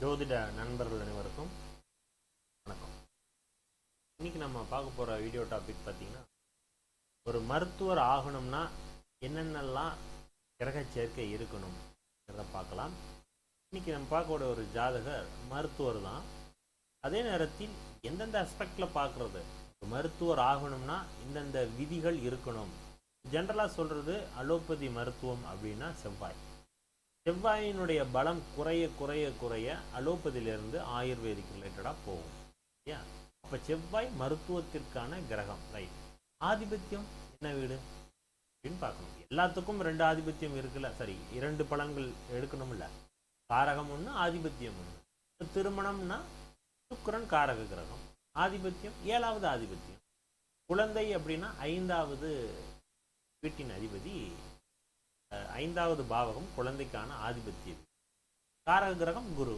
ஜோதிட நண்பர்கள் அனைவருக்கும் வணக்கம். இன்னைக்கு நம்ம பார்க்க போகிற வீடியோ டாபிக் பார்த்தீங்கன்னா, ஒரு மருத்துவர் ஆகணும்னா என்னென்னலாம் கிரக சேர்க்கை இருக்கணும்ங்கிறத பார்க்கலாம். இன்னைக்கு நம்ம பார்க்கக்கூடிய ஒரு ஜாதகர் மருத்துவர் தான். அதே நேரத்தில் எந்தெந்த அஸ்பெக்டில் பார்க்குறது, மருத்துவர் ஆகணும்னா இந்தந்த விதிகள் இருக்கணும். ஜென்ரலாக சொல்கிறது அலோபதி மருத்துவம் அப்படின்னா செவ்வாயினுடைய பலம் குறைய குறைய குறைய அலோபதியிலிருந்து ஆயுர்வேதிக் ரிலேட்டடாக போகும். ஏன் அப்போ செவ்வாய் மருத்துவத்திற்கான கிரகம், ரைட். ஆதிபத்தியம் என்ன வீடு அப்படின்னு பார்க்கணும். எல்லாத்துக்கும் ரெண்டு ஆதிபத்தியம் இருக்குல்ல, சரி, இரண்டு பலன்கள் எடுக்கணும் இல்லை. காரகம் ஒன்று, ஆதிபத்தியம் ஒன்று. திருமணம்னா சுக்கிரன் காரக கிரகம், ஆதிபத்தியம் 7வது ஆதிபத்தியம். குழந்தை அப்படின்னா 5வது வீட்டின் அதிபதி, 5வது பாவகம் குழந்தைக்கான ஆதிபத்தியம், காரக கிரகம் குரு.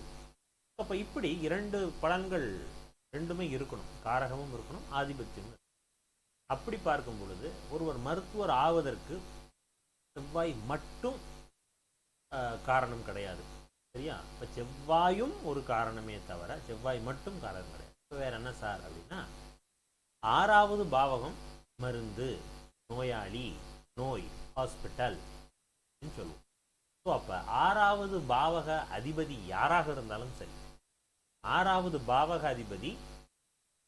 அப்போ இப்படி இரண்டு பலன்கள் ரெண்டுமே இருக்கணும், காரகமும் இருக்கணும் ஆதிபத்தியமும். அப்படி பார்க்கும் பொழுது ஒருவர் மருத்துவர் ஆவதற்கு செவ்வாய் மட்டும் காரணம் கிடையாது, சரியா? இப்போ செவ்வாயும் ஒரு காரணமே தவிர செவ்வாய் மட்டும் காரணம் கிடையாது. இப்போ வேற என்ன சார் அப்படின்னா, 6வது பாவகம் மருந்து, நோயாளி, நோய், ஹாஸ்பிட்டல் சொல்லுவோம். ஸோ அப்போ 6வது பாவக அதிபதி யாராக இருந்தாலும் சரி, 6வது பாவக அதிபதி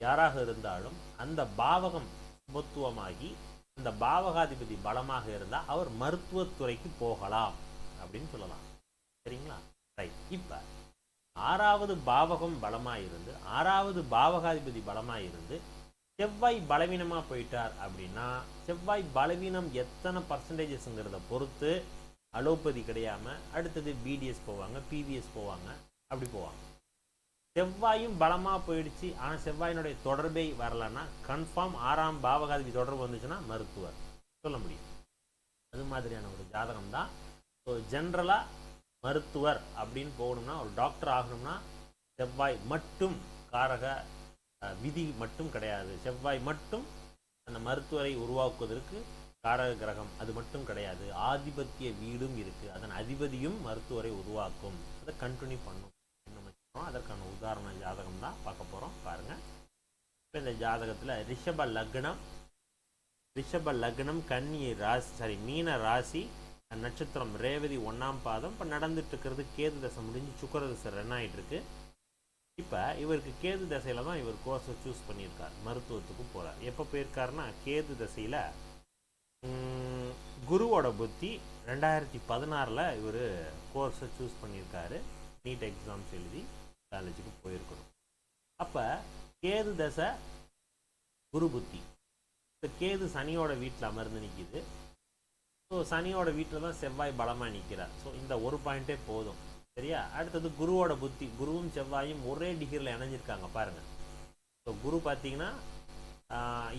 யாராக இருந்தாலும் அந்த பாவகம் சுபத்துவமாகி அந்த பாவகாதிபதி பலமாக இருந்தால் அவர் மருத்துவத்துறைக்கு போகலாம் அப்படின்னு சொல்லலாம், சரிங்களா? ரைட். இப்போ 6வது பாவகம் பலமாக இருந்து 6வது பாவகாதிபதி பலமாக இருந்து செவ்வாய் பலவீனமாக போயிட்டார் அப்படின்னா, செவ்வாய் பலவீனம் எத்தனை பர்சன்டேஜஸ்ங்கிறத பொறுத்து அலோபதி கிடையாமல் அடுத்தது பிடிஎஸ் போவாங்க, பிவிஎஸ் போவாங்க, அப்படி போவாங்க. செவ்வாயும் பலமாக போயிடுச்சு, ஆனால் செவ்வாயினுடைய தொடர்பை வரலன்னா கன்ஃபார்ம் 6ஆம் பாவகாதிபதி தொடர்பு வந்துச்சுன்னா மருத்துவர் சொல்ல முடியும். அது மாதிரியான ஒரு ஜாதகம் தான். ஸோ ஜென்ரலாக மருத்துவர் அப்படின்னு போகணும்னா, ஒரு டாக்டர் ஆகணும்னா செவ்வாய் மட்டும் காரக விதி மட்டும் கிடையாது. செவ்வாய் மட்டும் அந்த மருத்துவரை உருவாக்குவதற்கு காரக கிரகம், அது மட்டும் கிடையாது. ஆதிபத்திய வீடும் இருக்குது, அதன் அதிபதியும் மருத்துவரை உருவாக்கும். அதை கண்டினியூ பண்ணும். அதற்கான உதாரண ஜாதகம் தான் பார்க்க போகிறோம், பாருங்கள். இப்போ இந்த ஜாதகத்தில் ரிஷப லக்னம் கன்னி ராசி, மீன ராசி, நட்சத்திரம் ரேவதி 1ஆம் பாதம். இப்போ நடந்துட்டு இருக்கிறது கேது தசை முடிஞ்சு சுக்கிர தசை ரன் ஆகிட்டு இருக்கு. இப்போ இவருக்கு கேது தசையில் தான் இவர் கோர்ஸை சூஸ் பண்ணியிருக்கார், மருத்துவத்துக்கு போகிறார். எப்போ போயிருக்காருன்னா, கேது தசையில் குருவோட புத்தி 2016 இவர் கோர்ஸை சூஸ் பண்ணியிருக்காரு. நீட் எக்ஸாம்ஸ் எழுதி காலேஜுக்கு போயிருக்கணும். அப்போ கேது தசை குரு புத்தி. இப்போ கேது சனியோட வீட்டில் அமர்ந்து நிற்கிது. ஸோ சனியோட வீட்டில் தான் செவ்வாய் பலமாக நிற்கிறார். ஸோ இந்த ஒரு பாயிண்ட்டே போதும், சரியா? அடுத்தது குருவோட புத்தி, குருவும் செவ்வாயும் ஒரே டிகிரியில் இணைஞ்சிருக்காங்க பாருங்கள். ஸோ குரு பார்த்தீங்கன்னா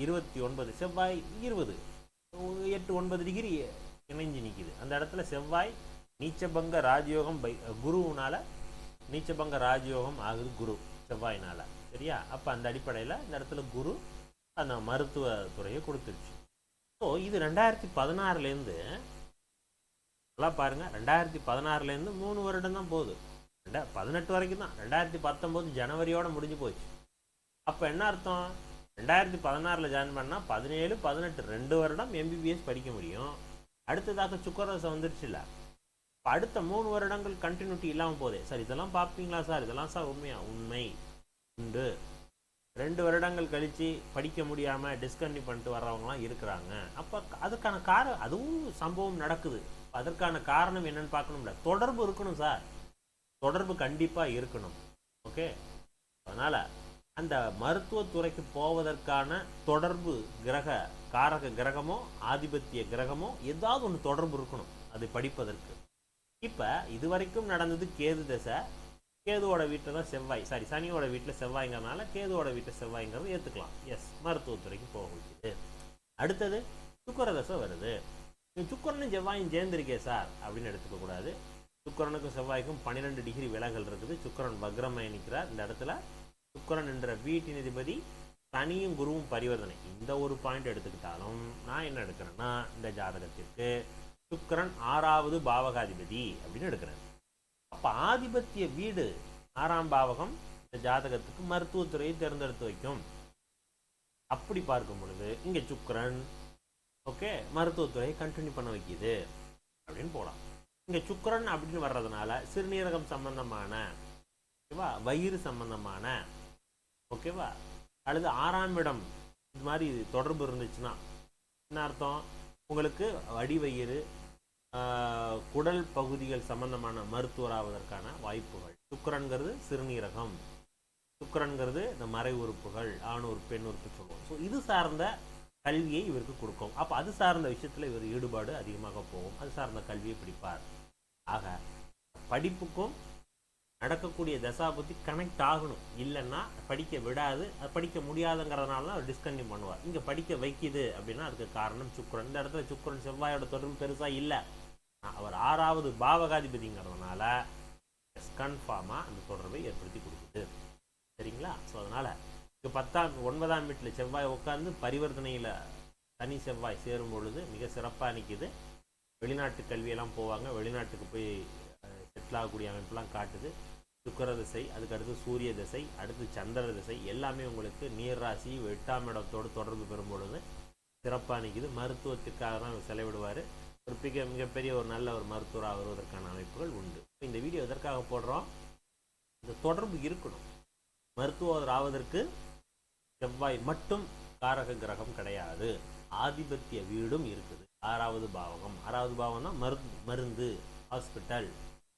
29, செவ்வாய் 20, 8-9 டிகிரி இணைஞ்சு நிற்கிது. அந்த இடத்துல செவ்வாய் நீச்சபங்க ராஜயோகம் குருவுனால நீச்சபங்க ராஜயோகம் ஆகுது குரு செவ்வாயினால, சரியா? அப்போ அந்த அடிப்படையில் இந்த இடத்துல குரு அந்த மருத்துவ துறையை கொடுத்துருச்சு. ஸோ இது 2016 நல்லா பாருங்கள், 2016 3 வருடம் தான் போகுது, 2018 வரைக்கும் தான். 2019 ஜனவரியோடு முடிஞ்சு போச்சு. அப்போ என்ன அர்த்தம்? 2016 ஜாயின் பண்ணால் 17, 18 2 வருடம் எம்பிபிஎஸ் படிக்க முடியும். அடுத்ததாக சுக்கரதசை வந்துருச்சுல்ல, இப்போ அடுத்த 3 வருடங்கள் கண்டினியூட்டி இல்லாமல் போதே. சார் இதெல்லாம் பார்ப்பீங்களா சார்? இதெல்லாம் சார் உண்மையா? உண்மை உண்டு. 2 வருடங்கள் கழித்து படிக்க முடியாமல் டிஸ்கன்டினியூ பண்ணிட்டு வர்றவங்களாம் இருக்கிறாங்க. அப்போ அதுக்கான அதுவும் சம்பவம் நடக்குது. அதற்கான காரணம் என்னன்னு பார்க்கணும்ல, தொடர்பு இருக்கணும் சார், தொடர்பு கண்டிப்பாக இருக்கணும். ஓகே, அதனால் அந்த மருத்துவத்துறைக்கு போவதற்கான தொடர்பு கிரக காரக கிரகமோ ஆதிபத்திய கிரகமோ ஏதாவது ஒன்று தொடர்பு இருக்கணும் அதை படிப்பதற்கு. இப்போ இதுவரைக்கும் நடந்தது கேது தசை, கேதுவோட வீட்டில் தான் செவ்வாய், சனியோட வீட்டில் செவ்வாய்ங்கிறதுனால கேதுவோட வீட்டில் செவ்வாய்ங்கிறது ஏற்றுக்கலாம். எஸ், மருத்துவத்துறைக்கு போக முடியுது. அடுத்தது சுக்கிர தசை வருது. சுக்கிரனும் செவ்வாயும் சேர்ந்திருக்கே சார் அப்படின்னு எடுத்துக்கக்கூடாது. சுக்கிரனுக்கும் செவ்வாய்க்கும் 12 டிகிரி விலகல் இருக்குது. சுக்கிரன் வக்ரமாய் நிற்கிறார். இந்த இடத்துல சுக்கிரன் என்ற வீட்டின் அதிபதி சனியும் குருவும் பரிவர்த்தனை. இந்த ஒரு பாயிண்ட் எடுத்துக்கிட்டாலும் நான் என்ன எடுக்கிறேன்னா, இந்த ஜாதகத்திற்கு சுக்கிரன் 6வது பாவகாதிபதி அப்படின்னு எடுக்கிறேன். அப்போ ஆதிபத்திய வீடு 6ஆம் பாவகம் இந்த ஜாதகத்துக்கு மருத்துவத்துறையை தேர்ந்தெடுத்து வைக்கும். அப்படி பார்க்கும் பொழுது இங்கே சுக்கிரன் ஓகே மருத்துவத்துறையை கண்டினியூ பண்ண வைக்கிது அப்படின்னு போகலாம். இங்கே சுக்கிரன் அப்படின்னு வர்றதுனால சிறுநீரகம் சம்பந்தமான ஓகேவா, வயிறு சம்பந்தமான ஓகேவா, அல்லது 6ஆம் இடம் இது மாதிரி தொடர்பு இருந்துச்சுன்னா என்ன அர்த்தம், உங்களுக்கு அடிவயிறு குடல் பகுதிகள் சம்பந்தமான மருத்துவராவதற்கான வாய்ப்புகள். சுக்கிரன்கிறது சிறுநீரகம், சுக்கிரன்கிறது இந்த மறை உறுப்புகள், ஆணூர் பெண் உறுப்பு சொல்லுவோம். ஸோ இது சார்ந்த கல்வியை இவருக்கு கொடுக்கும். அப்போ அது சார்ந்த விஷயத்தில் இவர் ஈடுபாடு அதிகமாக போகும், அது சார்ந்த கல்வியை படிப்பார். ஆக படிப்புக்கும் நடக்கக்கூடிய தசாபுத்தி கனெக்ட் ஆகணும், இல்லைன்னா படிக்க விடாது, அது படிக்க முடியாதுங்கிறதுனால தான் அவர் டிஸ்கன்டினியூ பண்ணுவார். இங்கே படிக்க வைக்கிது அப்படின்னா அதுக்கு காரணம் சுக்கிரன். இந்த இடத்துல சுக்கிரன் செவ்வாயோட தொடர்பு பெருசாக இல்லை, அவர் 6வது பாவகாதிபதிங்கிறதுனால கன்ஃபார்மாக அந்த தொடர்பை ஏற்படுத்தி கொடுக்குது. சரிங்களா? ஸோ அதனால் இப்போ 9ஆம் வீட்டில் செவ்வாய் உட்காந்து பரிவர்த்தனையில் தனி செவ்வாய் சேரும் பொழுது மிக சிறப்பாக நிற்கிது. வெளிநாட்டு கல்வியெல்லாம் போவாங்க, வெளிநாட்டுக்கு போய் செட்டில் ஆகக்கூடிய அமைப்பெல்லாம் காட்டுது. சுக்கிர திசை, அதுக்கடுத்து சூரிய திசை, அடுத்து சந்திர திசை, எல்லாமே உங்களுக்கு நீர் ராசி 8ஆம் இடத்தோடு தொடர்பு பெறும் பொழுது சிறப்பாக நிற்கிது. மருத்துவத்திற்காக தான் செலவிடுவார். ஒரு மிகப்பெரிய ஒரு நல்ல ஒரு மருத்துவராக வருவதற்கான அமைப்புகள் உண்டு. இந்த வீடியோ எதற்காக போடுறோம், இந்த தொடர்பு இருக்கணும். மருத்துவர் ஆவதற்கு செவ்வாய் மட்டும் காரக கிரகம் கிடையாது, ஆதிபத்திய வீடும் இருக்குது. 6வது பாவகம், 6வது பாவம் தான் மருந்து, ஹாஸ்பிட்டல்,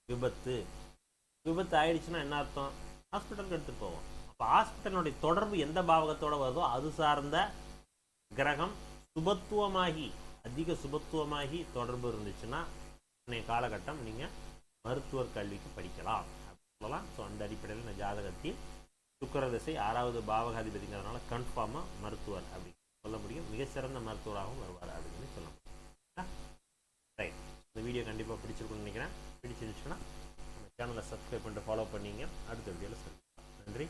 விபத்து ஆயிடுச்சுன்னா என்ன அர்த்தம், ஹாஸ்பிட்டலுக்கு எடுத்துகிட்டு போவோம். அப்போ ஹாஸ்பிட்டலுடைய தொடர்பு எந்த பாவகத்தோடு வருதோ அது சார்ந்த கிரகம் சுபத்துவமாகி, அதிக சுபத்துவமாகி தொடர்பு இருந்துச்சுன்னா இன்றைய காலகட்டம் நீங்கள் மருத்துவர் கல்விக்கு படிக்கலாம் அப்படின்னு சொல்லலாம். ஸோ அந்த அடிப்படையில் இந்த ஜாதகத்தில் சுக்கிர திசை 6வது பாவகாதிபதிங்கிறதுனால கன்ஃபார்மாக மருத்துவர் அப்படின்னு சொல்ல முடியும். மிகச்சிறந்த மருத்துவராகவும் வருவார் அப்படின்னு சொல்ல முடியும். ரைட், இந்த வீடியோ கண்டிப்பாக பிடிச்சிருக்குன்னு நினைக்கிறேன். பிடிச்சிருந்துச்சுன்னா நம்ம சேனலை சப்ஸ்கிரைப் பண்ணிட்டு ஃபாலோ பண்ணிங்க. அடுத்த வீடியோவில் சந்திக்கலாம். நன்றி.